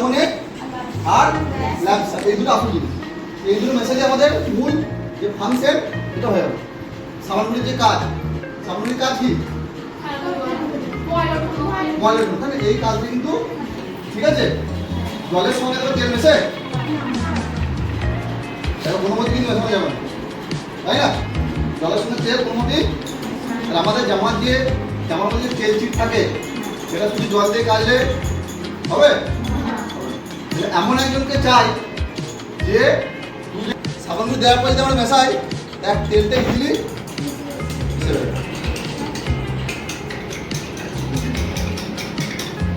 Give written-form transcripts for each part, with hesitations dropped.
Carbonate আর ল্যাম্পসা, এই দুটো আসল জিনিস। এই দুটো মেশালে আমাদের মূল যে ফাংশন এটা হয়ে যাবে। সাবানগুলির যে কাজ, সাবানগুলির কাজ কি? ময়লা ওঠানো, তাহলে এই কাজটা কিন্তু ঠিক আছে। জলের সঙ্গে তো তেল মেশে এটা কোনো মতে কিন্তু মেশানো যাবে না, তাই না? জলের সঙ্গে তেল কোনো মতেই। আর আমাদের জামার মধ্যে যে তেল চিট থাকে সেটা শুধু জল দিয়ে কাজলে হবে? এমন একজনকে চাই যে সাবানগুলো দেওয়ার পর যদি আমরা মেশাই এক তেলটা ইজিলি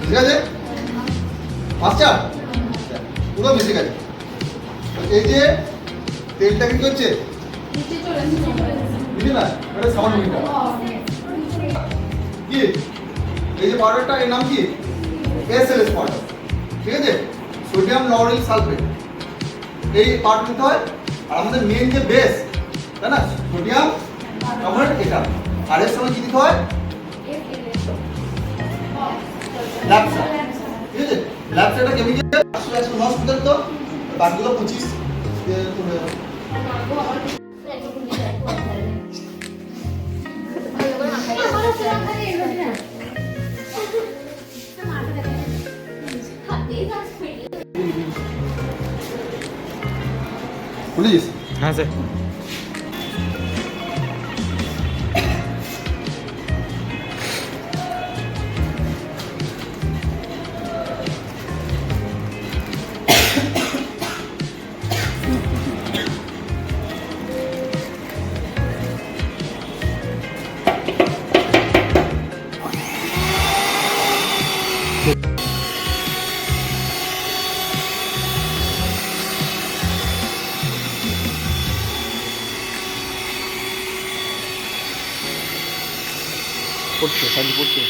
ঠিক আছে, মাস্টার পুরো মিশে গেছে। এই যে তেলটা কি করছে বুঝলি না, এটা সাবান কি এই যে পাউডারটা, এর নাম কি? SLS পাউডার, ঠিক আছে, সোডিয়াম লরেল সালফেট। এই পাউডার দিতে হয়। আর আমাদের মেন যে বেস, তাই না, সোডিয়াম কার্বনেট, এটা। আর এর সঙ্গে কি দিতে হয়? ল্যাপসা, ঠিক আছে। ল্যাপসাটা কেমিক্যাল 109 তো বাকিগুলো 25 পুলিশ। হ্যাঁ স্যার। পড়ছে সাজি পড়ছে।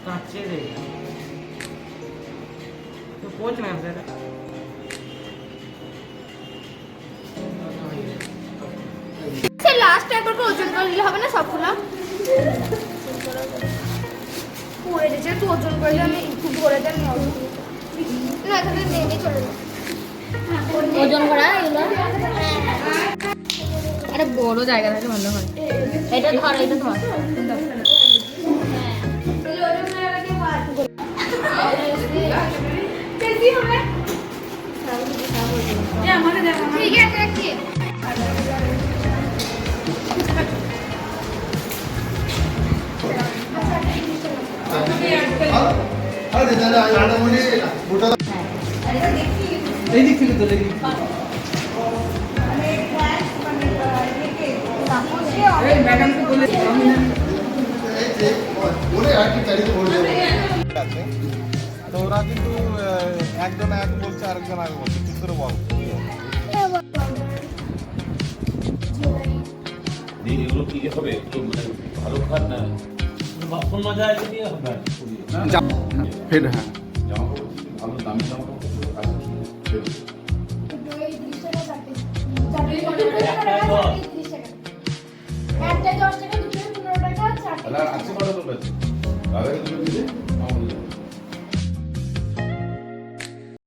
কাঁচে রে তো পৌঁছ না স্যার। সে লাস্ট একবার করে ওজন করে দিলে হবে না সবগুলো? পড়ে গেছে, একটু ওজন করে দিলে আমি একটু ভরে দেন না, এখানে নেমে চলে যাও। ওজন করা এগুলো আরে বড় জায়গা থাকে ভালো হয়। এটা ধর, এটা ধর। ঠিক আছে রাখছি। আরে দাদা আটা মনে মোটা এই দিক থেকে তোলে দিক এই ম্যাডাম তো বলে আমি এই যে বলে আর কি চাইতে বলে আছে। তো ওরা কিন্তু একজন এক বলছে, আরেকজন আগে বলছে, কি করে বল? এগুলো কি হবে একটু মানে ভালো খান না বাসন মাজা আছে দিয়ে হবে ফেড। হ্যাঁ জামা কাপড় ভালো দামি জামা কাপড় একটা 10 টাকা, দুটো 15 টাকা, 4 তাহলে আর আছে কত লোক আছে তাদের দুটো দিলে আমার